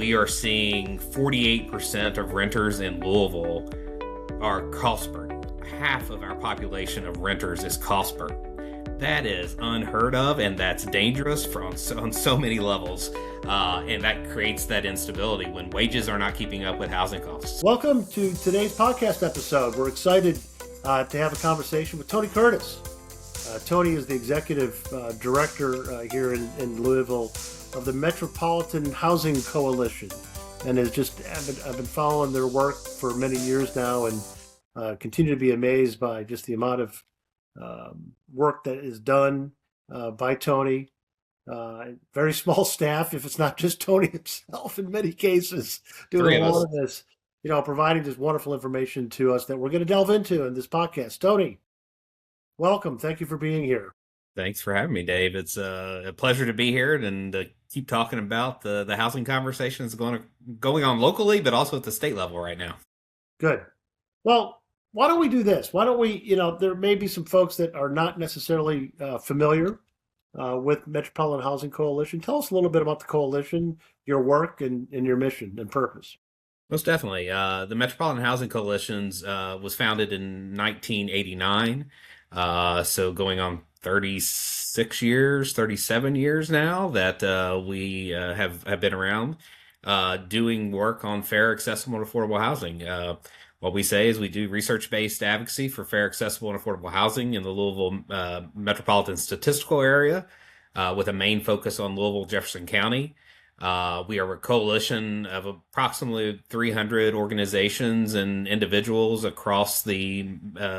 we are seeing 48% of renters in Louisville are cost burden. Half of our population of renters is cost burden. That is unheard of, and that's dangerous on so many levels. And that creates that instability when wages are not keeping up with housing costs. Welcome to today's podcast episode. We're excited to have a conversation with Tony Curtis. Tony is the Executive Director here in Louisville of the Metropolitan Housing Coalition, and I've been following their work for many years now, and continue to be amazed by just the amount of work that is done by Tony. Very small staff, if it's not just Tony himself in many cases, doing a lot of this, providing this wonderful information to us that we're going to delve into in this podcast. Tony, welcome. Thank you for being here. Thanks for having me, Dave. It's a pleasure to be here and keep talking about the housing conversations going on locally, but also at the state level right now. Good. Well, why don't we do this? Why don't we, there may be some folks that are not necessarily familiar with Metropolitan Housing Coalition. Tell us a little bit about the coalition, your work, and your mission and purpose. Most definitely. The Metropolitan Housing Coalition was founded in 1989, so going on 36 years, 37 years now that we have been around doing work on fair, accessible, and affordable housing. What we say is we do research-based advocacy for fair, accessible, and affordable housing in the Louisville metropolitan statistical area with a main focus on Louisville, Jefferson County. We are a coalition of approximately 300 organizations and individuals across the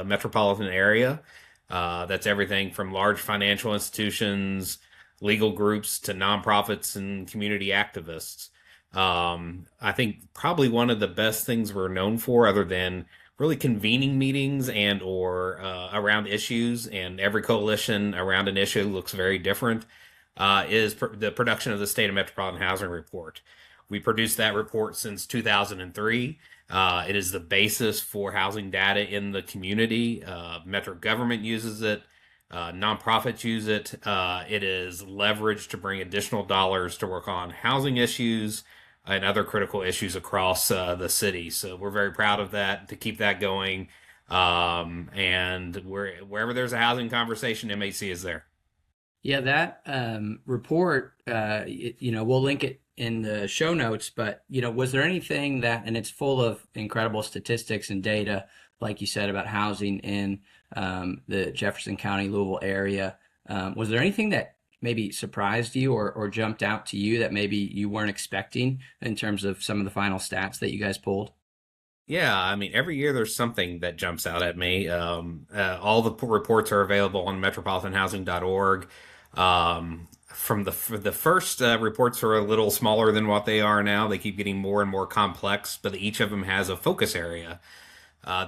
metropolitan area. That's everything from large financial institutions, legal groups, to nonprofits and community activists. I think probably one of the best things we're known for, other than really convening meetings and or around issues, and every coalition around an issue looks very different, is the production of the State of Metropolitan Housing Report. We produced that report since 2003. It is the basis for housing data in the community. Metro government uses it. Nonprofits use it. It is leveraged to bring additional dollars to work on housing issues and other critical issues across the city. So we're very proud of that, to keep that going. And wherever there's a housing conversation, MHC is there. Yeah, that report, we'll link it in the show notes, but, was there anything that, and it's full of incredible statistics and data, like you said, about housing in the Jefferson County, Louisville area. Was there anything that maybe surprised you or jumped out to you that maybe you weren't expecting in terms of some of the final stats that you guys pulled? Yeah, I mean, every year there's something that jumps out at me. All the reports are available on metropolitanhousing.org. From the first reports are a little smaller than what they are now. They keep getting more and more complex, but each of them has a focus area.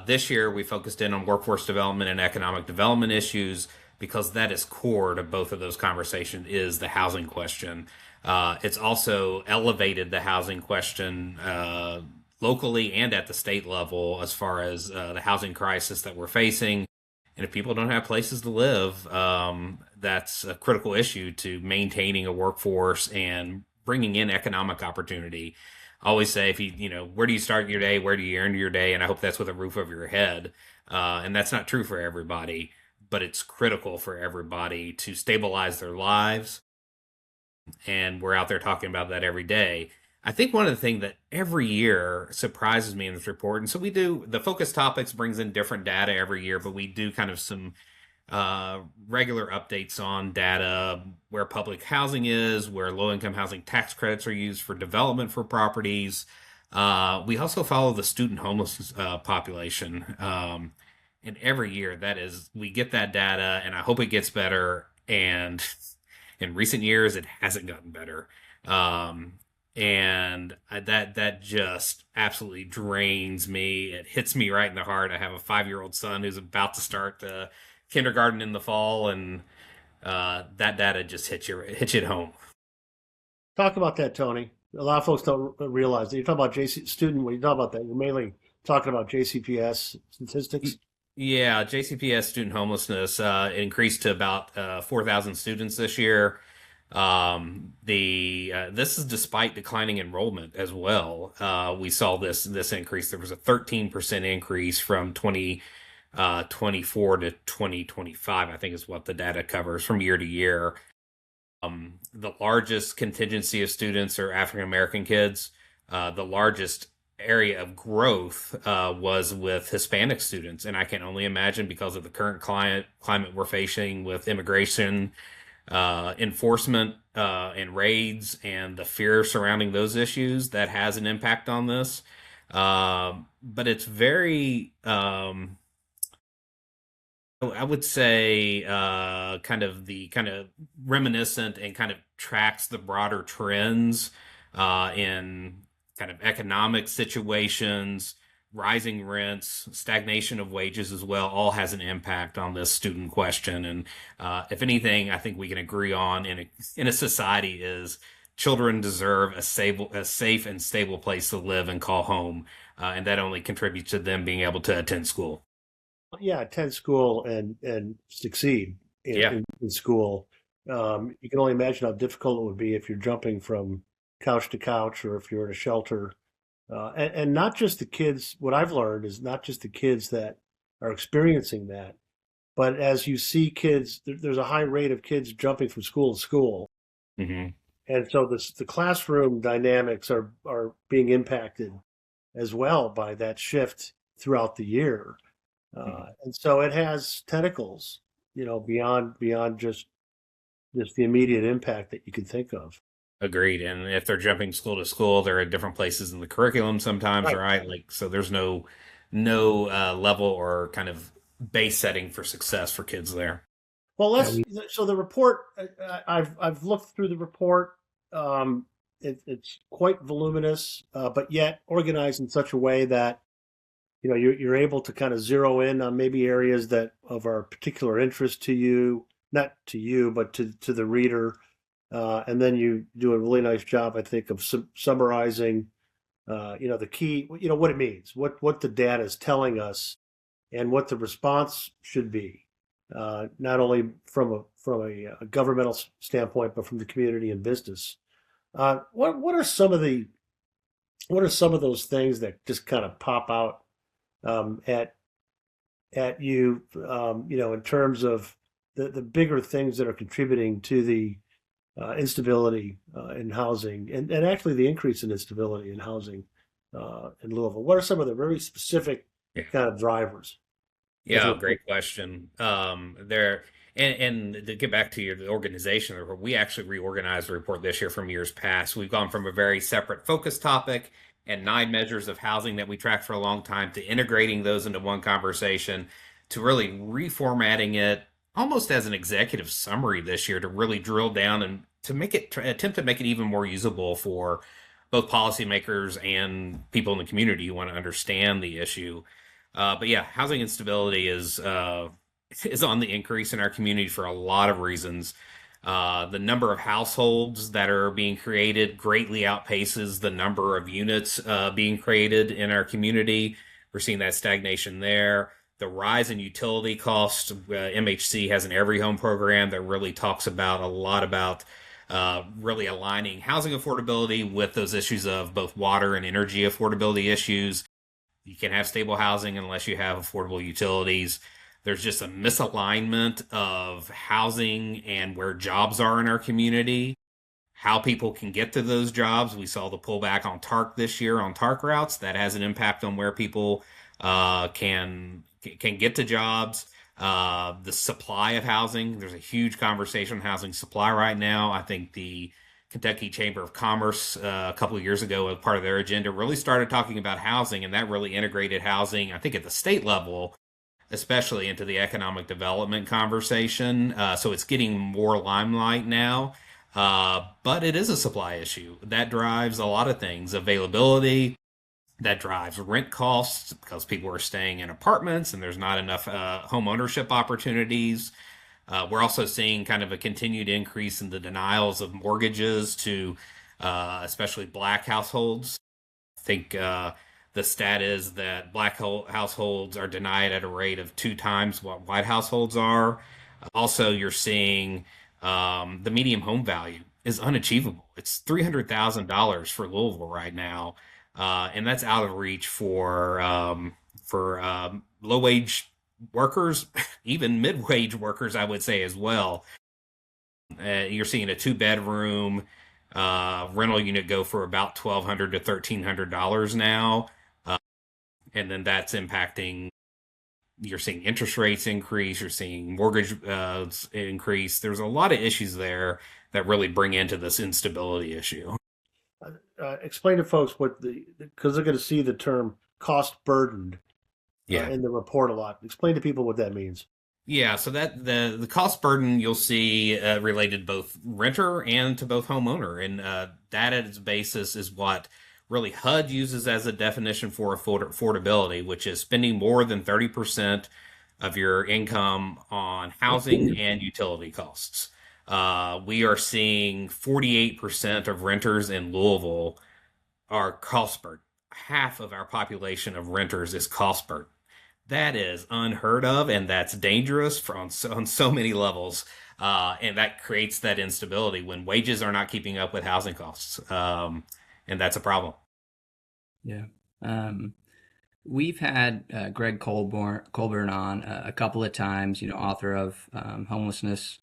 This year, we focused in on workforce development and economic development issues, because that is core to both of those conversations, is the housing question. It's also elevated the housing question locally and at the state level as far as the housing crisis that we're facing. And if people don't have places to live, that's a critical issue to maintaining a workforce and bringing in economic opportunity. I always say, where do you start your day? Where do you end your day? And I hope that's with a roof over your head. And that's not true for everybody, but it's critical for everybody to stabilize their lives. And we're out there talking about that every day. I think one of the things that every year surprises me in this report, and so we do, the focus topics brings in different data every year, but we do kind of some regular updates on data, where public housing is, where low-income housing tax credits are used for development for properties. We also follow the student homeless population. And every year we get that data, and I hope it gets better. And in recent years, it hasn't gotten better. And that just absolutely drains me. It hits me right in the heart. I have a 5-year-old son who's about to start kindergarten in the fall, and that data just hits you at home. Talk about that, Tony. A lot of folks don't realize that. You talk about when you talk about that, you're mainly talking about JCPS statistics. Yeah, JCPS student homelessness increased to about 4,000 students this year. The This is despite declining enrollment as well. We saw this increase. There was a 13% increase from 2024 to 2025, I think is what the data covers from year to year. The largest contingency of students are African American kids. The largest area of growth was with Hispanic students, and I can only imagine because of the current climate we're facing with immigration, enforcement, and raids, and the fear surrounding those issues that has an impact on this. But it's very I would say kind of reminiscent and kind of tracks the broader trends in kind of economic situations, rising rents, stagnation of wages as well, all has an impact on this student question. And if anything, I think we can agree on in a society is children deserve a safe and stable place to live and call home, and that only contributes to them being able to attend school. Yeah, attend school and succeed Yeah. in school. You can only imagine how difficult it would be if you're jumping from couch to couch or if you're in a shelter. And not just the kids, what I've learned is not just the kids that are experiencing that, but as you see kids, there's a high rate of kids jumping from school to school. Hmm. And so the classroom dynamics are being impacted as well by that shift throughout the year. And so it has tentacles, beyond just the immediate impact that you could think of. Agreed. And if they're jumping school to school, they're at different places in the curriculum sometimes, Right. right? Like, so there's no level or kind of base setting for success for kids there. Well, Yeah, let's. So the report, I've looked through the report. It's quite voluminous, but yet organized in such a way that you're able to kind of zero in on maybe areas that of our particular interest to you, not to you, but to the reader. And then you do a really nice job, I think, of summarizing, the key, what it means, what the data is telling us, and what the response should be, not only from a governmental standpoint, but from the community and business. What are some of those things that just kind of pop out um, at at you, in terms of the bigger things that are contributing to the instability in housing, and actually the increase in instability in housing in Louisville? What are some of the very specific Yeah. kind of drivers of the Yeah, report? great question. There and to get back to the organization, we actually reorganized the report this year from years past. We've gone from a very separate focus topic and 9 measures of housing that we tracked for a long time to integrating those into one conversation to really reformatting it almost as an executive summary this year to really drill down and to make it attempt to make it even more usable for both policymakers and people in the community who want to understand the issue. But yeah, housing instability is on the increase in our community for a lot of reasons. The number of households that are being created greatly outpaces the number of units being created in our community. We're seeing that stagnation there. The rise in utility costs. MHC has an Every Home program that really talks about a lot about really aligning housing affordability with those issues of both water and energy affordability issues. You can't have stable housing unless you have affordable utilities. There's just a misalignment of housing and where jobs are in our community, how people can get to those jobs. We saw the pullback on TARC this year on TARC routes. That has an impact on where people can get to jobs. The supply of housing. There's a huge conversation on housing supply right now. I think the Kentucky Chamber of Commerce a couple of years ago, as part of their agenda, really started talking about housing, and that really integrated housing, I think, at the state level, especially into the economic development conversation. So it's getting more limelight now. But it is a supply issue that drives a lot of things: availability, that drives rent costs because people are staying in apartments and there's not enough home ownership opportunities. We're also seeing kind of a continued increase in the denials of mortgages to especially black households. I think the stat is that black households are denied at a rate of 2 times what white households are. Also, you're seeing The median home value is unachievable. It's $300,000 for Louisville right now, and that's out of reach for low wage workers, even mid wage workers, I would say as well. You're seeing a two bedroom rental unit go for about $1,200 to $1,300 now, uh, and then that's impacting. You're seeing interest rates increase. You're seeing mortgage increase. There's a lot of issues there that really bring into this instability issue. Explain to folks what because they're going to see the term cost burdened Yeah. in the report a lot. Explain to people what that means. Yeah, so that the cost burden you'll see related both renter and to both homeowner, and that at its basis is what really HUD uses as a definition for affordability, which is spending more than 30% of your income on housing and utility costs. We are seeing 48% of renters in Louisville are cost burden. Half of our population of renters is cost burden. That is unheard of, and that's dangerous on so many levels. And that creates that instability when wages are not keeping up with housing costs. And that's a problem. Yeah. We've had Colburn on a couple of times, author of Homelessness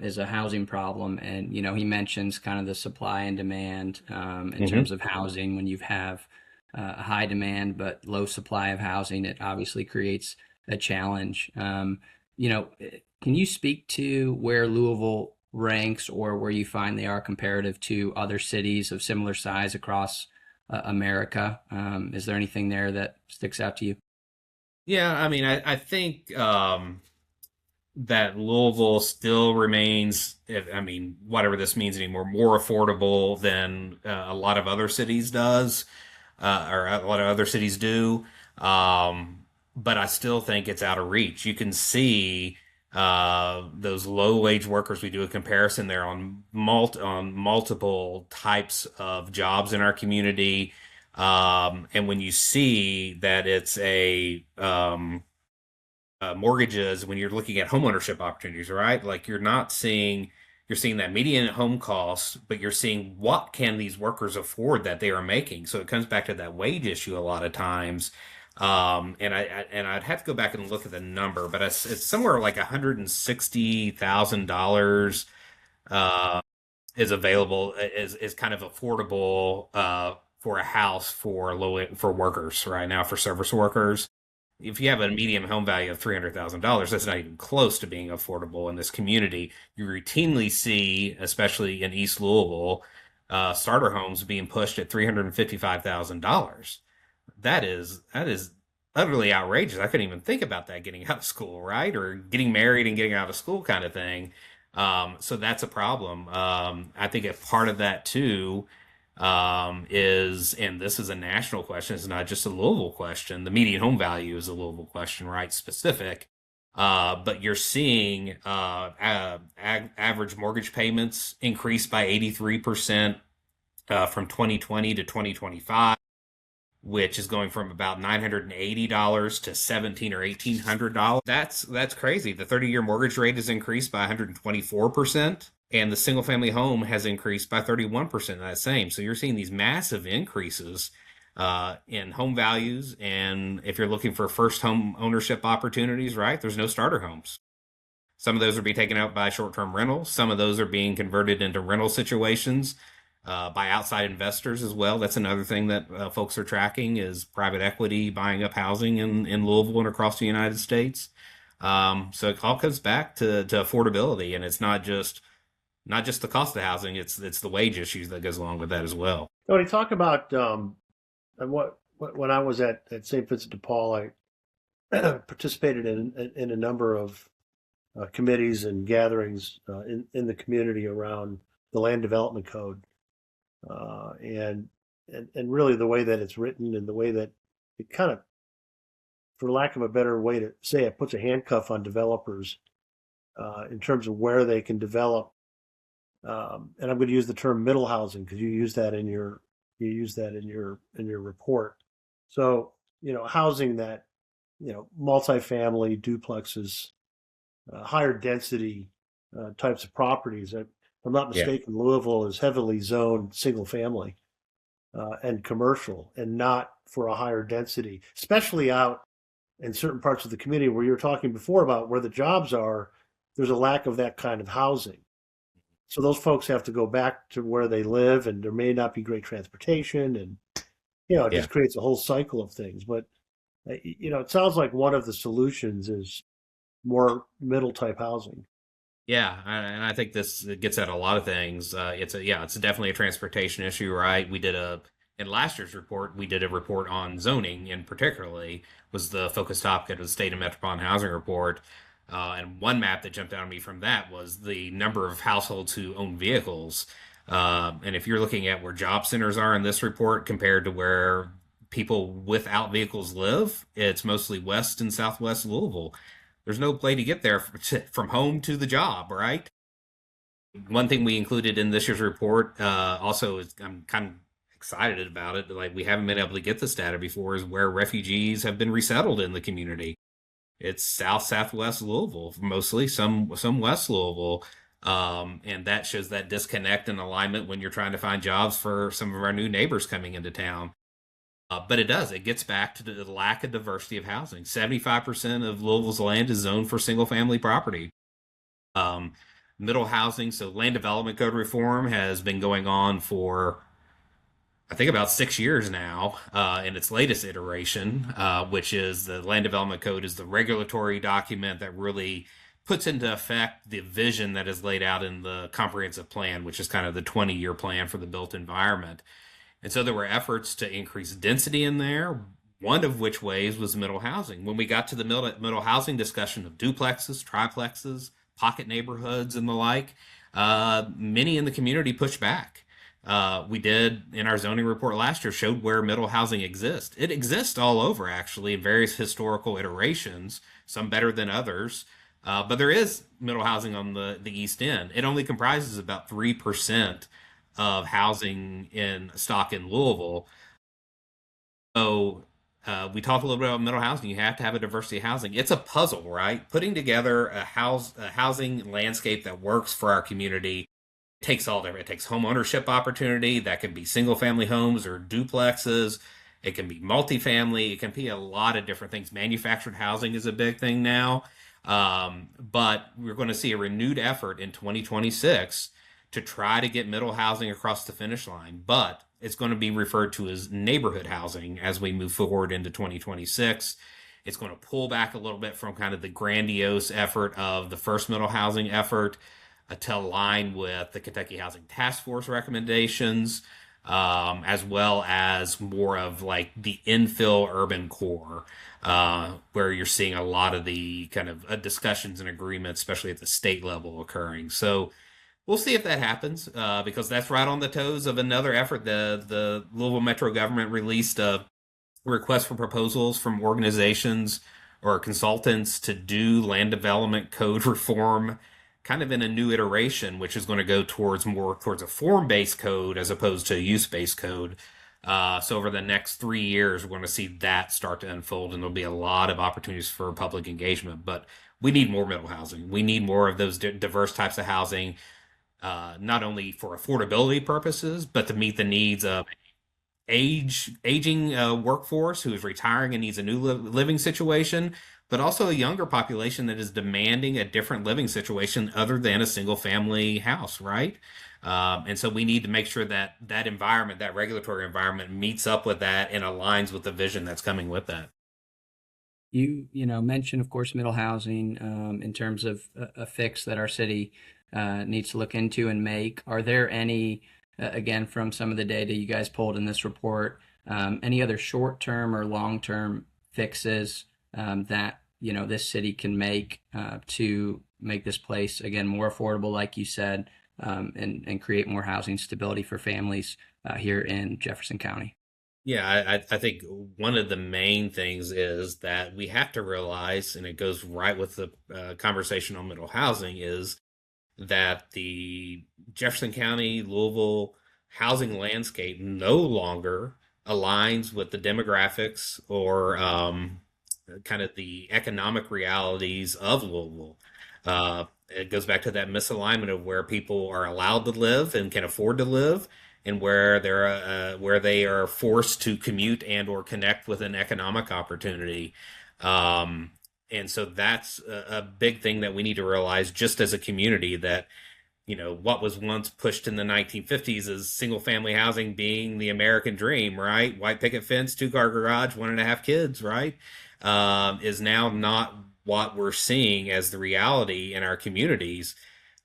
is a Housing Problem. And, he mentions kind of the supply and demand in Hmm. terms of housing. When you have a high demand but low supply of housing, it obviously creates a challenge. Can you speak to where Louisville ranks or where you find they are comparative to other cities of similar size across America? Is there anything there that sticks out to you? Yeah, I mean, I think that Louisville still remains, I mean, whatever this means anymore, more affordable than a lot of other cities does, or a lot of other cities do. But I still think it's out of reach. You can see those low wage workers. We do a comparison there on multiple types of jobs in our community. And when you see that it's a mortgages, when you're looking at homeownership opportunities, right? Like you're seeing that median home cost, but you're seeing what can these workers afford that they are making. So it comes back to that wage issue a lot of times. And I'd have to go back and look at the number, but it's somewhere like $160,000 uh, is available is kind of affordable for a house for for workers right now for service workers. If you have a median home value of $300,000, that's not even close to being affordable in this community. You routinely see, especially in East Louisville, starter homes being pushed at $355,000. That is utterly outrageous. I couldn't even think about that getting out of school, right? Or getting married and getting out of school kind of thing. So that's a problem. I think a part of that too is, and this is a national question, it's not just a Louisville question. The median home value is a Louisville question, right? Specific. But you're seeing average mortgage payments increase by 83% from 2020 to 2025, which is going from about $980 to $1,700 or $1,800. That's crazy. The 30-year mortgage rate has increased by 124%, and the single family home has increased by 31% that same. So you're seeing these massive increases in home values. And if you're looking for first home ownership opportunities, right, there's no starter homes. Some of those are being taken out by short-term rentals. Some of those are being converted into rental situations by outside investors as well. That's another thing that folks are tracking is private equity buying up housing in Louisville and across the United States. So it all comes back to affordability, and it's not just the cost of housing. It's the wage issues that goes along with that as well. Tony, talk about and when I was at St. Vincent de Paul, I participated in a number of committees and gatherings in the community around the land development code, uh, and and really the way that it's written and the way that it kind of, for lack of a better way to say it, puts a handcuff on developers in terms of where they can develop. And I'm going to use the term middle housing because you use that in your report. So housing that multifamily duplexes, higher density types of properties. If I'm not Yeah. mistaken, Louisville is heavily zoned single family and commercial, and not for a higher density, especially out in certain parts of the community where you were talking before about where the jobs are. There's a lack of that kind of housing. So those folks have to go back to where they live, and there may not be great transportation, and it Yeah. just creates a whole cycle of things. But it sounds like one of the solutions is more middle type housing. Yeah, and I think this gets at a lot of things. It's definitely a transportation issue, right? In last year's report, we did a report on zoning, and particularly was the focus topic of the state and metropolitan housing report. And one map that jumped out at me from that was the number of households who own vehicles. And if you're looking at where job centers are in this report compared to where people without vehicles live, it's mostly west and southwest Louisville. There's no way to get there from home to the job, right? One thing we included in this year's report, also is I'm kind of excited about it. Like we haven't been able to get this data before, is where refugees have been resettled in the community. It's southwest Louisville, mostly some West Louisville, and that shows that disconnect and alignment when you're trying to find jobs for some of our new neighbors coming into town. But it gets back to the lack of diversity of housing. 75% of Louisville's land is zoned for single family property. Um, Middle housing, so land development code reform has been going on for, I think, about 6 years now, in its latest iteration, which is the land development code is the regulatory document that really puts into effect the vision that is laid out in the comprehensive plan, which is kind of the 20-year plan for the built environment. And so there were efforts to increase density in there, one of which ways was middle housing. When we got to the middle housing discussion of duplexes, triplexes, pocket neighborhoods, and the like, many in the community pushed back. We did, in our zoning report last year, showed where middle housing exists. It exists all over, actually, in various historical iterations, some better than others. But there is middle housing on the East End. It only comprises about 3% of housing in stock in Louisville. So we talked a little bit about middle housing. You have to have a diversity of housing. It's a puzzle, right? Putting together a housing landscape that works for our community takes all there. It takes home ownership opportunity. That can be single family homes or duplexes. It can be multifamily. It can be a lot of different things. Manufactured housing is a big thing now. But we're going to see a renewed effort in 2026 to try to get middle housing across the finish line. But it's going to be referred to as neighborhood housing as we move forward into 2026. It's going to pull back a little bit from kind of the grandiose effort of the first middle housing effort to align with the Kentucky Housing Task Force recommendations, as well as more of like the infill urban core, where you're seeing a lot of the kind of discussions and agreements, especially at the state level, occurring. So we'll see if that happens, because that's right on the toes of another effort. The Louisville Metro government released a request for proposals from organizations or consultants to do land development code reform kind of in a new iteration, which is going to go more towards a form-based code as opposed to a use-based code. So over the next 3 years, we're going to see that start to unfold, and there'll be a lot of opportunities for public engagement. But we need more middle housing. We need more of those diverse types of housing, not only for affordability purposes, but to meet the needs of aging workforce who is retiring and needs a new living situation, but also a younger population that is demanding a different living situation other than a single family house, right? And so we need to make sure that that environment, that regulatory environment, meets up with that and aligns with the vision that's coming with that. You mentioned, of course, middle housing in terms of a fix that our city needs to look into and make. Are there any, again, from some of the data you guys pulled in this report, any other short-term or long-term fixes that this city can make to make this place again more affordable, like you said, and create more housing stability for families here in Jefferson County? Yeah, I think one of the main things is that we have to realize, and it goes right with the conversation on middle housing, is that the Jefferson County, Louisville housing landscape no longer aligns with the demographics or kind of the economic realities of Louisville. it goes back to that misalignment of where people are allowed to live and can afford to live, and where they are forced to commute and or connect with an economic opportunity. Um, and so that's a big thing that we need to realize just as a community, that what was once pushed in the 1950s as single family housing being the American dream, right? White picket fence, 2-car garage, 1.5 kids, right? Is now not what we're seeing as the reality in our communities.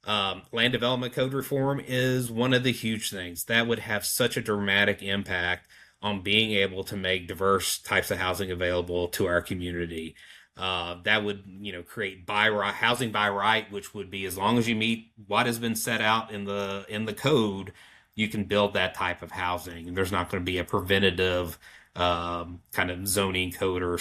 Land development code reform is one of the huge things that would have such a dramatic impact on being able to make diverse types of housing available to our community. That would, create housing by right, which would be, as long as you meet what has been set out in the code, you can build that type of housing. And there's not going to be a preventative kind of zoning code, or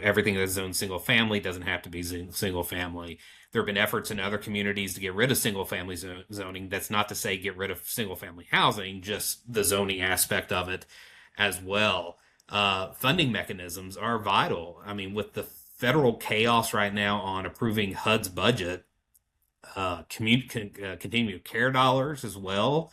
everything that's zoned single family doesn't have to be single family. There have been efforts in other communities to get rid of single family zoning. That's not to say get rid of single family housing, just the zoning aspect of it as well. Funding mechanisms are vital. I mean, with the federal chaos right now on approving HUD's budget, continuing care dollars as well.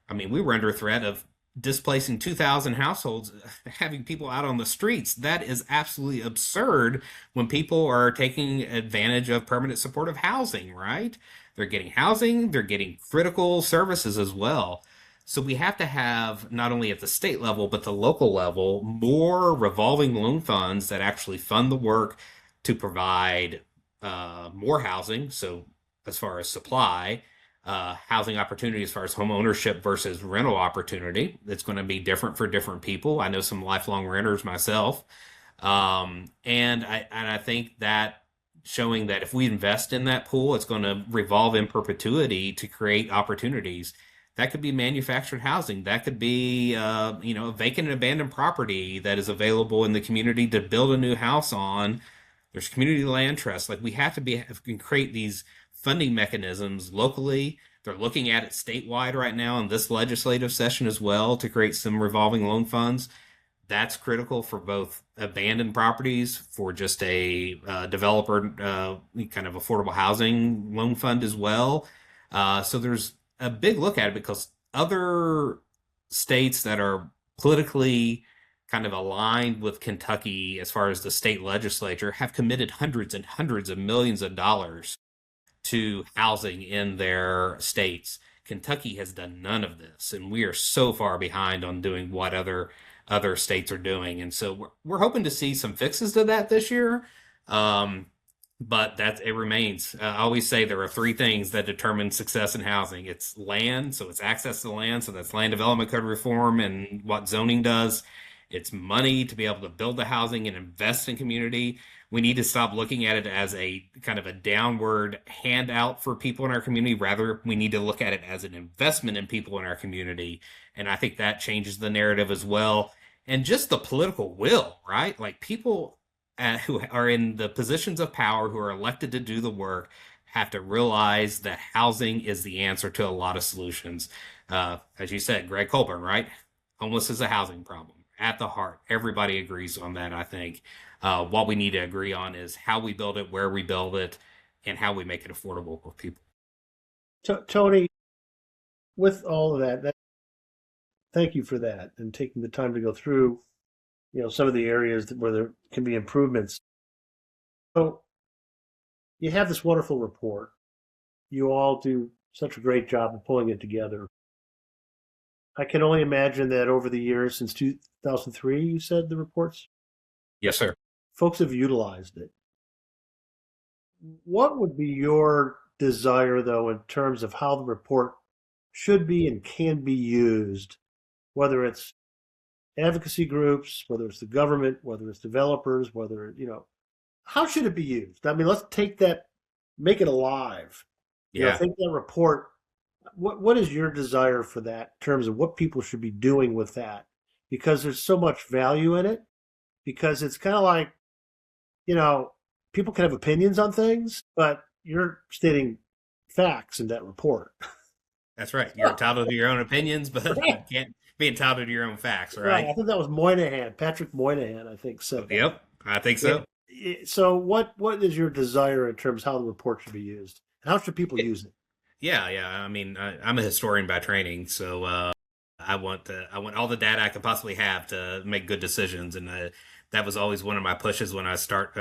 I mean, we were under threat of displacing 2,000 households, having people out on the streets. That is absolutely absurd when people are taking advantage of permanent supportive housing, right? They're getting housing, they're getting critical services as well. So we have to have, not only at the state level, but the local level, more revolving loan funds that actually fund the work to provide more housing. So as far as supply, housing opportunity as far as home ownership versus rental opportunity. It's going to be different for different people. I know some lifelong renters myself. And I think that showing that if we invest in that pool, it's going to revolve in perpetuity to create opportunities. That could be manufactured housing. That could be, a vacant and abandoned property that is available in the community to build a new house on. There's community land trusts. Like, we have to create these funding mechanisms locally. They're looking at it statewide right now in this legislative session as well to create some revolving loan funds. That's critical for both abandoned properties, for just a developer kind of affordable housing loan fund as well. So there's a big look at it, because other states that are politically kind of aligned with Kentucky as far as the state legislature have committed hundreds and hundreds of millions of dollars to housing in their states. Kentucky has done none of this, and we are so far behind on doing what other states are doing. And so we're hoping to see some fixes to that this year. But it remains. I always say there are three things that determine success in housing. It's land, so it's access to land, so that's land development code reform and what zoning does. It's money to be able to build the housing and invest in community. We need to stop looking at it as a kind of a downward handout for people in our community. Rather, we need to look at it as an investment in people in our community. And I think that changes the narrative as well. And just the political will, right? Like, people who are in the positions of power, who are elected to do the work, have to realize that housing is the answer to a lot of solutions. As you said, Greg Colburn, right? Homeless is a housing problem. At the heart, everybody agrees on that, I think. What we need to agree on is how we build it, where we build it, and how we make it affordable for people. Tony, with all of that, thank you for that, and taking the time to go through, some of the areas where there can be improvements. So you have this wonderful report. You all do such a great job of pulling it together. I can only imagine that over the years, since 2003, you said the reports? Yes, sir. Folks have utilized it. What would be your desire, though, in terms of how the report should be and can be used, whether it's advocacy groups, whether it's the government, whether it's developers, how should it be used? I mean, let's take that, make it alive. Yeah. Think that report. What is your desire for that in terms of what people should be doing with that? Because there's so much value in it. Because it's kind of like, people can have opinions on things, but you're stating facts in that report. That's right. You're entitled to your own opinions, but you can't be entitled to your own facts, right? I think that was Moynihan, Patrick Moynihan, I think so. Yep, I think so. So what is your desire in terms of how the report should be used? How should people It- use it? yeah, yeah. I mean, I'm a historian by training, so I want all the data I could possibly have to make good decisions, and that was always one of my pushes when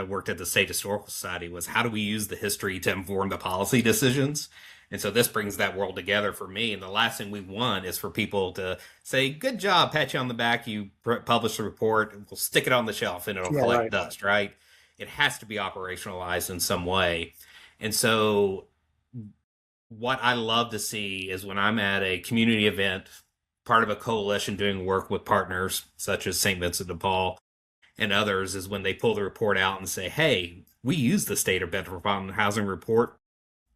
worked at the State Historical Society was how do we use the history to inform the policy decisions. And so this brings that world together for me. And the last thing we want is for people to say, "Good job, pat you on the back. You published a report. We'll stick it on the shelf and it'll Yeah, collect right. dust." Right? It has to be operationalized in some way. And so what I love to see is when I'm at a community event, part of a coalition doing work with partners such as St. Vincent de Paul and others, is when they pull the report out and say, "Hey, we use the State of Metropolitan Housing Report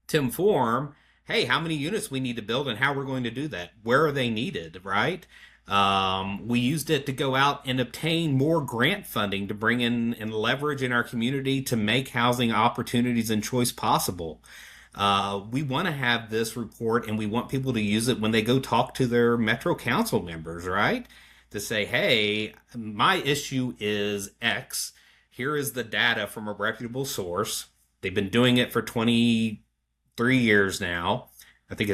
to inform, hey, how many units we need to build and how we're going to do that. Where are they needed, right? We used it to go out and obtain more grant funding to bring in and leverage in our community to make housing opportunities and choice possible. We want to have this report and we want people to use it when they go talk to their Metro Council members, right? To say, hey, my issue is X. Here is the data from a reputable source. They've been doing it for 23 years now. I think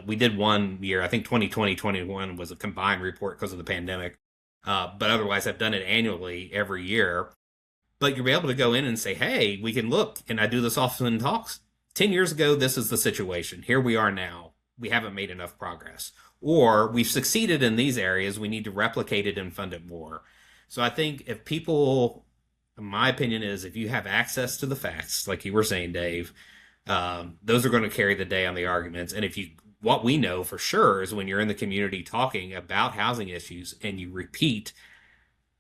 we did one year. I think 2020, 21 was a combined report because of the pandemic. But otherwise, I've done it annually every year. But you'll be able to go in and say, hey, we can look. And I do this often in talks. 10 years ago, this is the situation. Here we are now. We haven't made enough progress. Or we've succeeded in these areas. We need to replicate it and fund it more. So I think if people, my opinion is if you have access to the facts, like you were saying, Dave, those are going to carry the day on the arguments. And what we know for sure is when you're in the community talking about housing issues and you repeat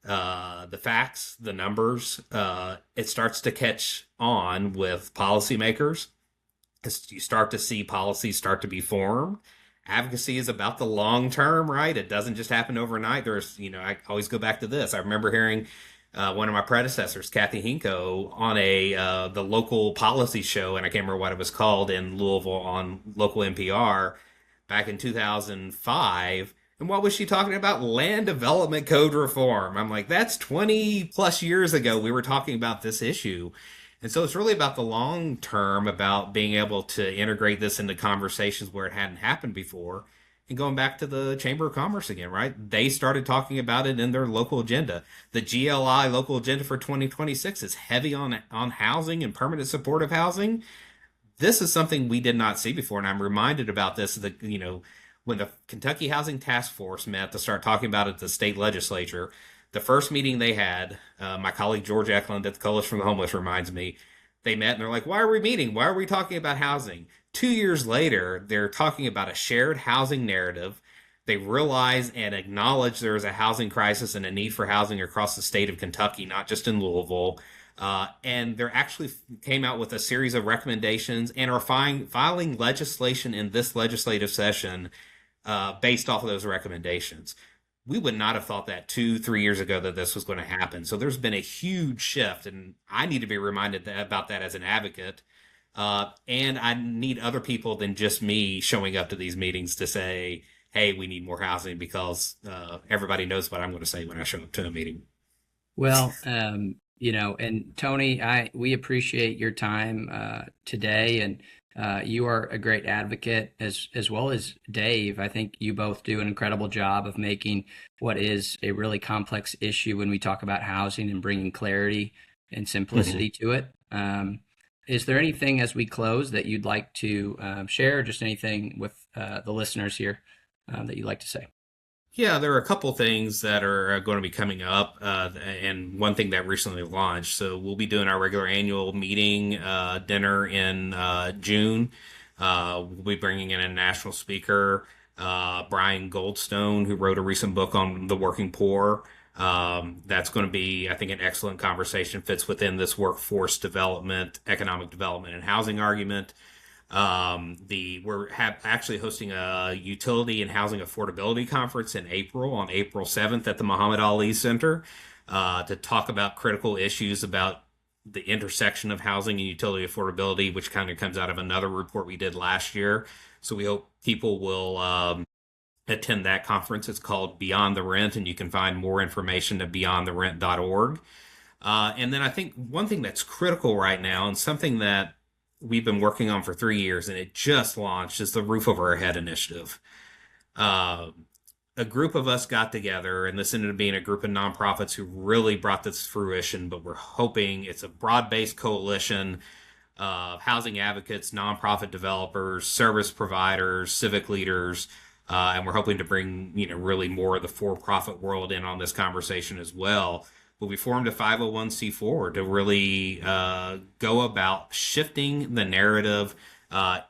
the facts, the numbers, it starts to catch on with policymakers. You start to see policies start to be formed. Advocacy is about the long term, right? It doesn't just happen overnight. I always go back to this. I remember hearing one of my predecessors, Kathy Hinko, on the local policy show, and I can't remember what it was called in Louisville on local NPR back in 2005. And what was she talking about? Land development code reform. I'm like, that's 20 plus years ago. We were talking about this issue. And so it's really about the long term, about being able to integrate this into conversations where it hadn't happened before. And going back to the Chamber of Commerce again, right? They started talking about it in their local agenda. The GLI local agenda for 2026 is heavy on housing and permanent supportive housing. This is something we did not see before. And I'm reminded about this, when the Kentucky Housing Task Force met to start talking about it at the state legislature, the first meeting they had, my colleague George Eklund at the Coalition for the Homeless reminds me, they met and they're like, why are we meeting? Why are we talking about housing? 2 years later, they're talking about a shared housing narrative. They realize and acknowledge there is a housing crisis and a need for housing across the state of Kentucky, not just in Louisville. And they're actually came out with a series of recommendations and are filing legislation in this legislative session based off of those recommendations. We would not have thought that 2, 3 years ago that this was going to happen. So there's been a huge shift, and I need to be reminded about that as an advocate. And I need other people than just me showing up to these meetings to say, hey, we need more housing, because everybody knows what I'm going to say when I show up to a meeting. Well, and Tony, we appreciate your time today, and you are a great advocate as well as Dave. I think you both do an incredible job of making what is a really complex issue when we talk about housing and bringing clarity and simplicity to it. Is there anything as we close that you'd like to share, or just anything with the listeners here that you'd like to say? Yeah, there are a couple things that are going to be coming up, and one thing that recently launched. So we'll be doing our regular annual meeting dinner in June. We'll be bringing in a national speaker, Brian Goldstone, who wrote a recent book on the working poor. That's going to be, I think, an excellent conversation, fits within this workforce development, economic development, and housing argument. We're actually hosting a utility and housing affordability conference in April, on April 7th at the Muhammad Ali Center, to talk about critical issues about the intersection of housing and utility affordability, which kind of comes out of another report we did last year. So we hope people will attend that conference. It's called Beyond the Rent, and you can find more information at beyondtherent.org. And then I think one thing that's critical right now, and something that we've been working on for 3 years, and it just launched, is the Roof Over Our Head initiative. A group of us got together, and this ended up being a group of nonprofits who really brought this to fruition, but we're hoping it's a broad-based coalition of housing advocates, nonprofit developers, service providers, civic leaders, and we're hoping to bring, really more of the for-profit world in on this conversation as well. But we formed a 501c4 to really go about shifting the narrative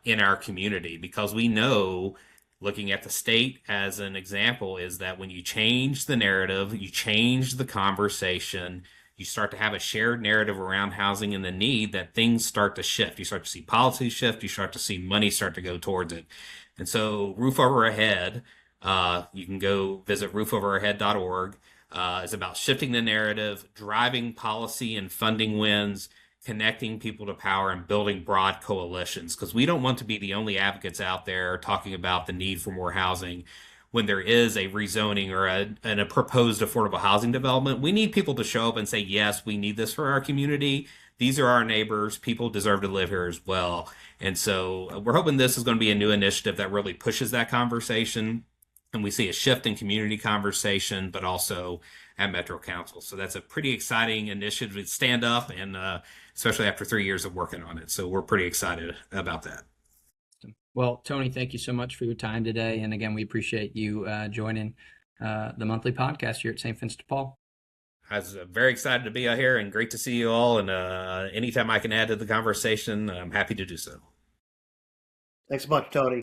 in our community, because we know, looking at the state as an example, is that when you change the narrative, you change the conversation, you start to have a shared narrative around housing and the need, that things start to shift. You start to see policy shift. You start to see money start to go towards it. And so Roof Over Our Head, you can go visit roofoverahead.org. Is about shifting the narrative, driving policy and funding wins, connecting people to power, and building broad coalitions, because we don't want to be the only advocates out there talking about the need for more housing when there is a rezoning or a proposed affordable housing development. We need people to show up and say, yes, we need this for our community. These are our neighbors. People deserve to live here as well. And so we're hoping this is going to be a new initiative that really pushes that conversation, and we see a shift in community conversation, but also at Metro Council. So that's a pretty exciting initiative to stand up, and especially after 3 years of working on it. So we're pretty excited about that. Well, Tony, thank you so much for your time today. And again, we appreciate you joining the monthly podcast here at St. Vincent de Paul. I was very excited to be out here, and great to see you all. And anytime I can add to the conversation, I'm happy to do so. Thanks a bunch, Tony.